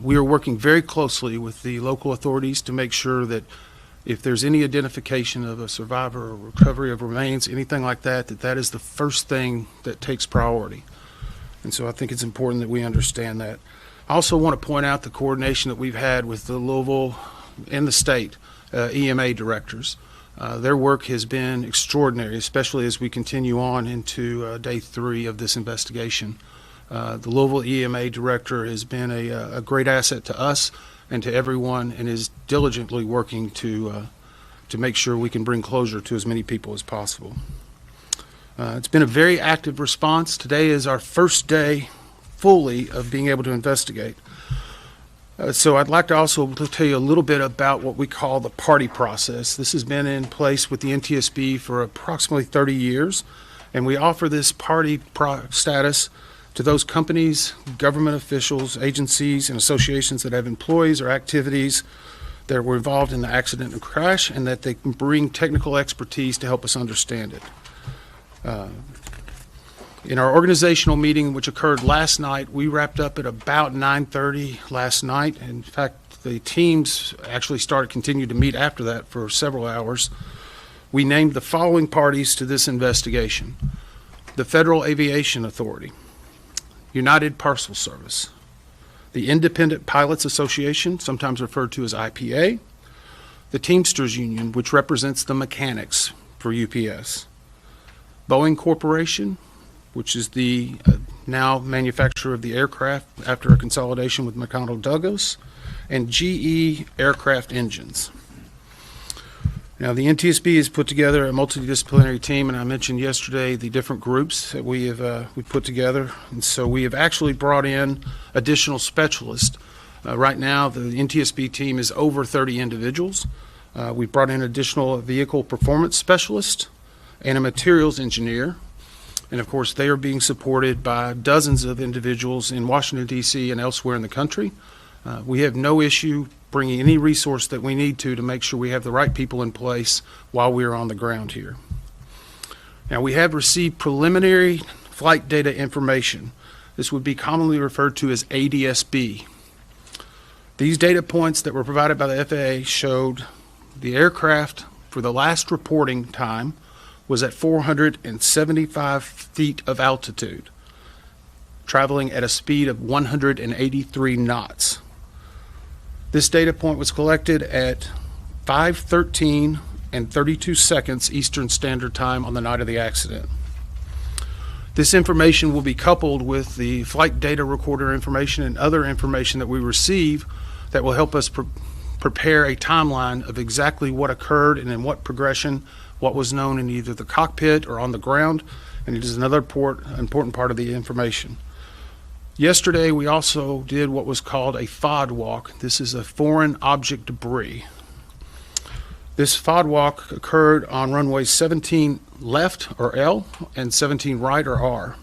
we are working very closely with the local authorities to make sure that if there's any identification of a survivor or recovery of remains, anything like that, that is the first thing that takes priority. And so I think it's important that we understand that. I also want to point out the coordination that we've had with the Louisville and the state EMA directors. Their work has been extraordinary, especially as we continue on into day 3 of this investigation. The Louisville EMA director has been a great asset to us and to everyone, and is diligently working to make sure we can bring closure to as many people as possible. It's been a very active response. Today is our first day fully of being able to investigate. So I'd like to also tell you a little bit about what we call the party process. This has been in place with the NTSB for approximately 30 years, and we offer this party status to those companies, government officials, agencies, and associations that have employees or activities that were involved in the accident and crash, and that they can bring technical expertise to help us understand it. In our organizational meeting, which occurred last night, we wrapped up at about 9:30 last night. In fact, the teams actually continued to meet after that for several hours. We named the following parties to this investigation: the Federal Aviation Authority, United Parcel Service, the Independent Pilots Association, sometimes referred to as IPA, the Teamsters Union, which represents the mechanics for UPS, Boeing Corporation, which is the now manufacturer of the aircraft after a consolidation with McDonnell Douglas, and GE Aircraft Engines. Now, the NTSB has put together a multidisciplinary team, and I mentioned yesterday the different groups that we put together. And so we have actually brought in additional specialists. Right now, the NTSB team is over 30 individuals. We brought in additional vehicle performance specialists and a materials engineer. And of course, they are being supported by dozens of individuals in Washington, D.C. and elsewhere in the country. We have no issue bringing any resource that we need to make sure we have the right people in place while we are on the ground here. Now, we have received preliminary flight data information. This would be commonly referred to as ADSB. These data points that were provided by the FAA showed the aircraft for the last reporting time was at 475 feet of altitude, traveling at a speed of 183 knots. This data point was collected at 5:13 and 32 seconds Eastern Standard Time on the night of the accident. This information will be coupled with the flight data recorder information and other information that we receive that will help us prepare a timeline of exactly what occurred and in what progression, what was known in either the cockpit or on the ground, and it is another important part of the information. Yesterday, we also did what was called a FOD walk. This is a foreign object debris. This FOD walk occurred on runways 17 left, or L, and 17 right, or R.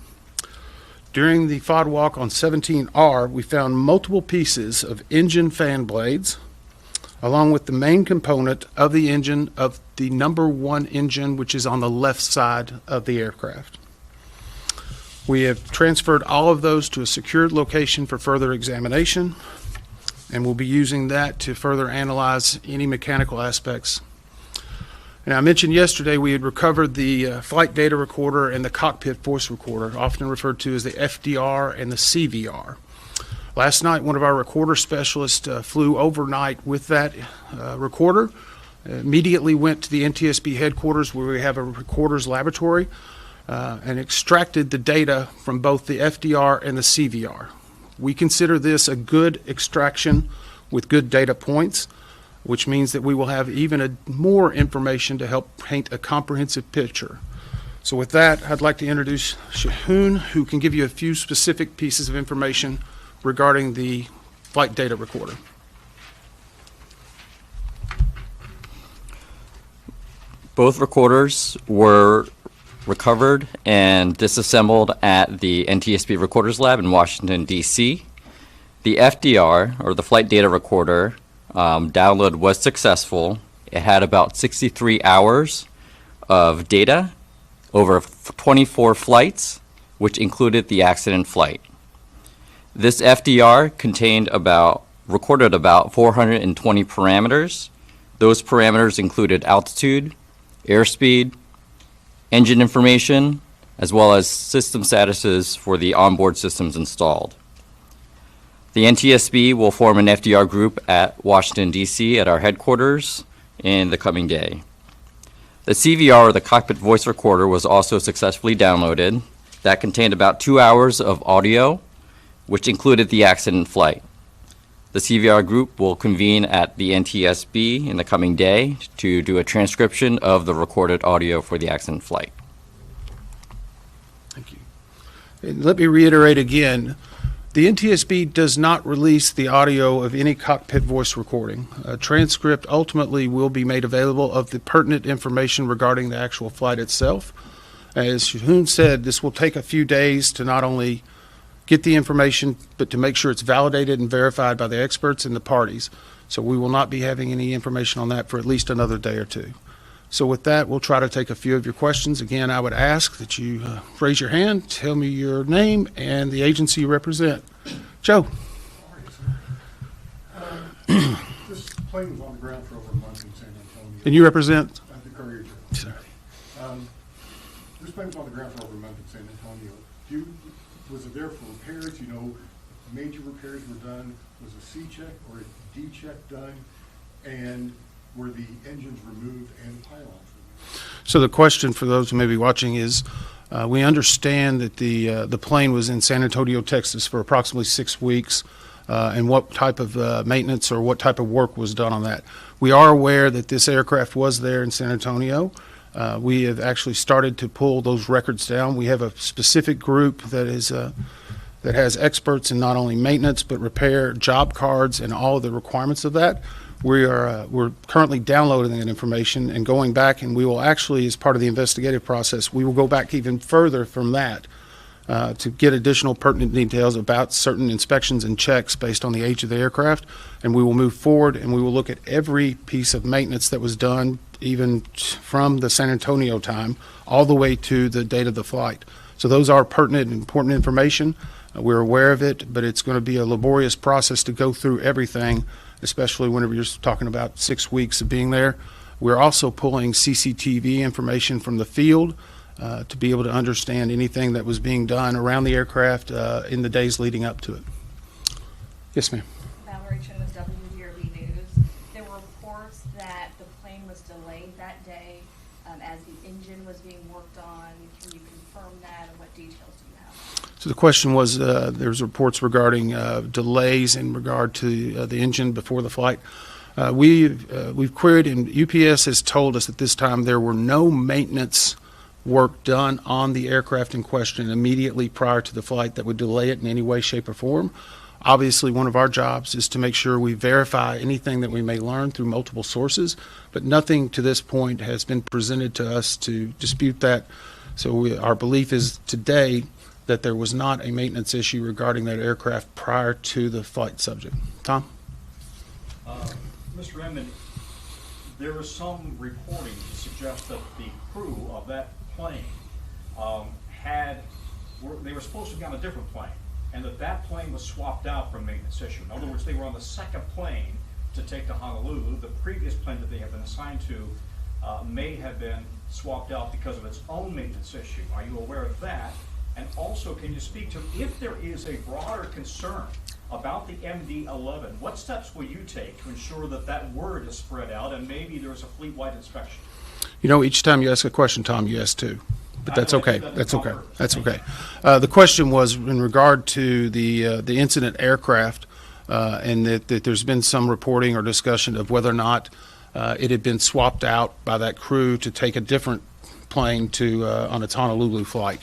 During the FOD walk on 17R, we found multiple pieces of engine fan blades, along with the main component of the engine of the number 1 engine, which is on the left side of the aircraft. We have transferred all of those to a secured location for further examination, and we'll be using that to further analyze any mechanical aspects. And I mentioned yesterday we had recovered the flight data recorder and the cockpit voice recorder, often referred to as the FDR and the CVR. Last night, one of our recorder specialists flew overnight with that recorder, immediately went to the NTSB headquarters where we have a recorder's laboratory, and extracted the data from both the FDR and the CVR. We consider this a good extraction with good data points, which means that we will have even more information to help paint a comprehensive picture. So with that, I'd like to introduce Shahoon, who can give you a few specific pieces of information regarding the flight data recorder. Both recorders were recovered and disassembled at the NTSB Recorders Lab in Washington, D.C. The FDR, or the flight data recorder, download was successful. It had about 63 hours of data over 24 flights, which included the accident flight. This FDR contained about recorded about 420 parameters. Those parameters included altitude, airspeed, engine information, as well as system statuses for the onboard systems installed. The NTSB will form an FDR group at Washington, D.C. at our headquarters in the coming day. The CVR, or the Cockpit Voice Recorder, was also successfully downloaded. That contained about 2 hours of audio, which included the accident flight. The CVR group will convene at the NTSB in the coming day to do a transcription of the recorded audio for the accident flight. Thank you. And let me reiterate again, the NTSB does not release the audio of any cockpit voice recording. A transcript ultimately will be made available of the pertinent information regarding the actual flight itself. As Shahun said, this will take a few days to not only get the information, but to make sure it's validated and verified by the experts and the parties. So we will not be having any information on that for at least another day or two. So with that, we'll try to take a few of your questions. Again, I would ask that you raise your hand, tell me your name and the agency you represent. Joe. This plane was on the ground for over a month in San Antonio. And you represent? The Courier. Sir. This plane was on the ground for over a month in San Antonio. Was it there for repairs? You know, major repairs were done. Was a C check or a D check done? And were the engines removed and pylons removed? So the question for those who may be watching is, we understand that the plane was in San Antonio, Texas for approximately 6 weeks, and what type of maintenance or what type of work was done on that. We are aware that this aircraft was there in San Antonio. We have actually started to pull those records down. We have a specific group that has experts in not only maintenance but repair, job cards, and all of the requirements of that. We're currently downloading that information and going back, and we will actually, as part of the investigative process, we will go back even further from that to get additional pertinent details about certain inspections and checks based on the age of the aircraft. And we will move forward and we will look at every piece of maintenance that was done, even from the San Antonio time all the way to the date of the flight. So those are pertinent and important information. We're aware of it, but it's going to be a laborious process to go through everything, especially whenever you're talking about 6 weeks of being there. We're also pulling CCTV information from the field to be able to understand anything that was being done around the aircraft in the days leading up to it. Yes, ma'am. Valerie Chen with WDRB News. There were reports that the plane was delayed that day as the engine was being worked on. Can you confirm that, and what details do you have? So the question was, there's reports regarding delays in regard to the engine before the flight. We've queried, and UPS has told us at this time there were no maintenance work done on the aircraft in question immediately prior to the flight that would delay it in any way, shape, or form. Obviously, one of our jobs is to make sure we verify anything that we may learn through multiple sources, but nothing to this point has been presented to us to dispute that. So our belief is today that there was not a maintenance issue regarding that aircraft prior to the flight subject. Tom? Mr. Edmond, there was some reporting to suggest that the crew of that plane they were supposed to be on a different plane, and that plane was swapped out for a maintenance issue. In other words, they were on the second plane to take to Honolulu. The previous plane that they had been assigned to may have been swapped out because of its own maintenance issue. Are you aware of that? And also, can you speak to, if there is a broader concern about the MD-11, what steps will you take to ensure that that word is spread out and maybe there's a fleet-wide inspection? You know, each time you ask a question, Tom, you ask two. But that's okay. That's okay. That's okay. The question was in regard to the incident aircraft, and that there's been some reporting or discussion of whether or not it had been swapped out by that crew to take a different plane to on its Honolulu flight.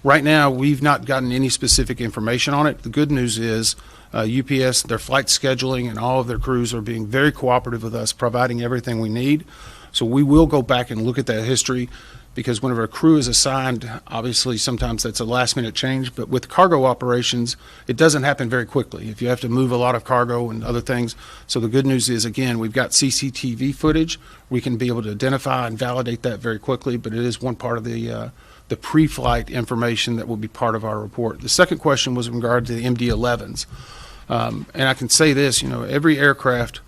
Right now, we've not gotten any specific information on it. The good news is UPS, their flight scheduling and all of their crews are being very cooperative with us, providing everything we need. So we will go back and look at that history, because whenever a crew is assigned, obviously sometimes that's a last minute change, but with cargo operations, it doesn't happen very quickly if you have to move a lot of cargo and other things. So the good news is, again, we've got CCTV footage. We can be able to identify and validate that very quickly, but it is one part of the pre-flight information that will be part of our report. The second question was in regard to the MD-11s. And I can say this, every aircraft,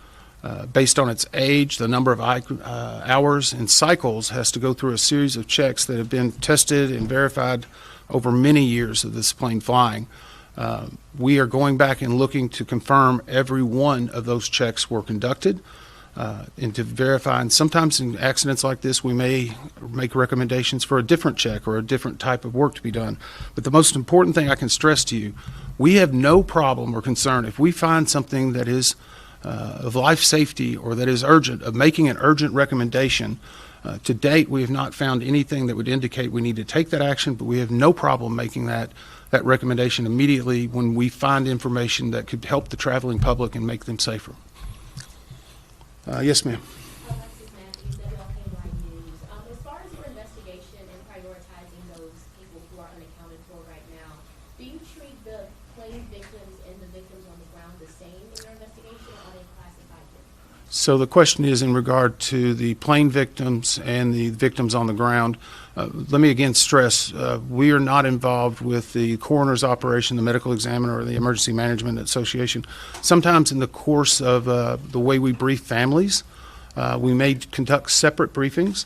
based on its age, the number of hours and cycles, has to go through a series of checks that have been tested and verified over many years of this plane flying. We are going back and looking to confirm every one of those checks were conducted and to verify. And sometimes in accidents like this, we may make recommendations for a different check or a different type of work to be done. But the most important thing I can stress to you, we have no problem or concern if we find something that is of life safety or that is urgent, of making an urgent recommendation. To date, we have not found anything that would indicate we need to take that action, but we have no problem making that recommendation immediately when we find information that could help the traveling public and make them safer. Yes, ma'am. Alexis Matthews, WLKY News. As far as your investigation and prioritizing those people who are unaccounted for right now, do you treat the plane victims and the victims on the ground the same in your investigation, or are they classified differently? So the question is in regard to the plane victims and the victims on the ground. Let me again stress, we are not involved with the coroner's operation, the medical examiner, or the Emergency Management Association. Sometimes in the course of the way we brief families, we may conduct separate briefings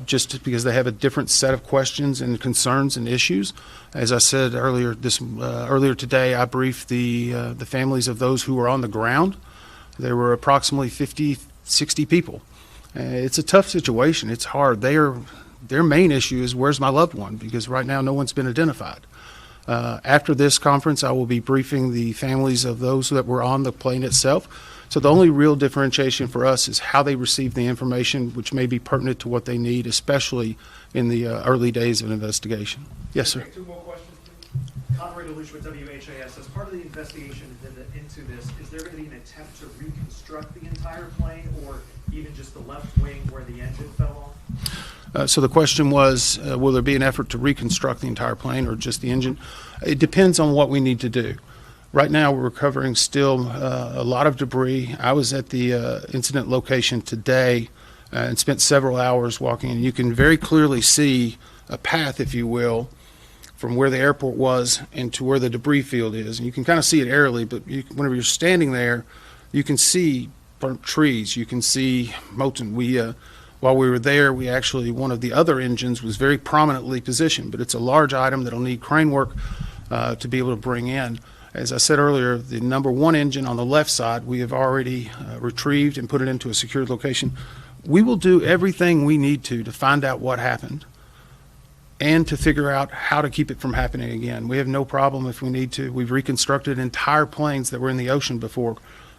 just because they have a different set of questions and concerns and issues. As I said earlier today, I briefed the families of those who were on the ground. There were approximately 50, 60 people. It's a tough situation. It's hard. Their main issue is, where's my loved one? Because right now no one's been identified. After this conference, I will be briefing the families of those that were on the plane itself. So the only real differentiation for us is how they receive the information, which may be pertinent to what they need, especially in the early days of an investigation. Yes, sir. Two more questions, please. Conrad DeLucia with WHAS. As part of the investigation into this, is there going to be an attempt to reconstruct the entire plane, or even just the left wing where the engine fell off? So the question was, will there be an effort to reconstruct the entire plane or just the engine? It depends on what we need to do. Right now, we're recovering still a lot of debris. I was at the incident location today and spent several hours walking, and you can very clearly see a path, if you will, from where the airport was and to where the debris field is. And you can kind of see it aerially, but whenever you're standing there, you can see burnt trees. You can see molten. While we were there, one of the other engines was very prominently positioned, but it's a large item that'll need crane work to be able to bring in. As I said earlier, the number one engine on the left side, we have already retrieved and put it into a secured location. We will do everything we need to find out what happened and to figure out how to keep it from happening again. We have no problem if we need to. We've reconstructed entire planes that were in the ocean before.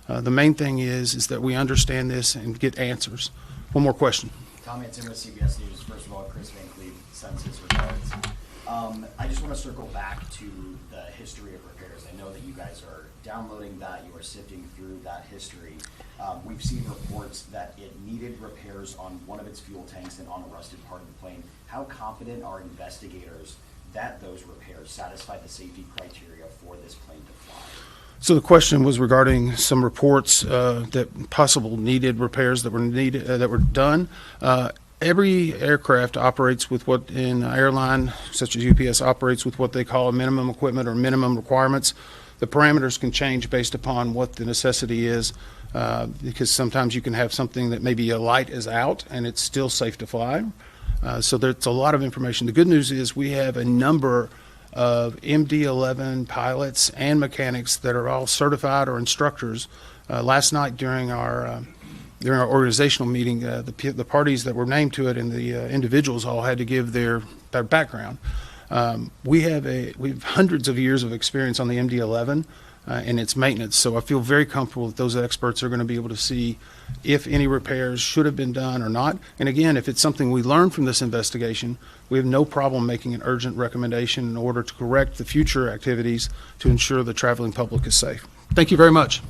The main thing is that we understand this and get answers. One more question. Tom Hanson with CBS News. First of all, Chris Van Cleve sends his regards. I just want to circle back to the history of repairs. I know that you guys are downloading that, you are sifting through that history. We've seen reports that it needed repairs on one of its fuel tanks and on a rusted part of the plane. How confident are investigators that those repairs satisfy the safety criteria for this plane to fly? So the question was regarding some reports that possible needed repairs that were done. Every aircraft operates with what in airline, such as UPS, operates with what they call a minimum equipment or minimum requirements. The parameters can change based upon what the necessity is, because sometimes you can have something that maybe a light is out and it's still safe to fly. So there's a lot of information. The good news is we have a number of MD-11 pilots and mechanics that are all certified or instructors. Last night during our organizational meeting, the parties that were named to it and the individuals all had to give their background. We have hundreds of years of experience on the MD-11 and its maintenance, so I feel very comfortable that those experts are going to be able to see if any repairs should have been done or not. And again, if it's something we learn from this investigation, we have no problem making an urgent recommendation in order to correct the future activities to ensure the traveling public is safe. Thank you very much.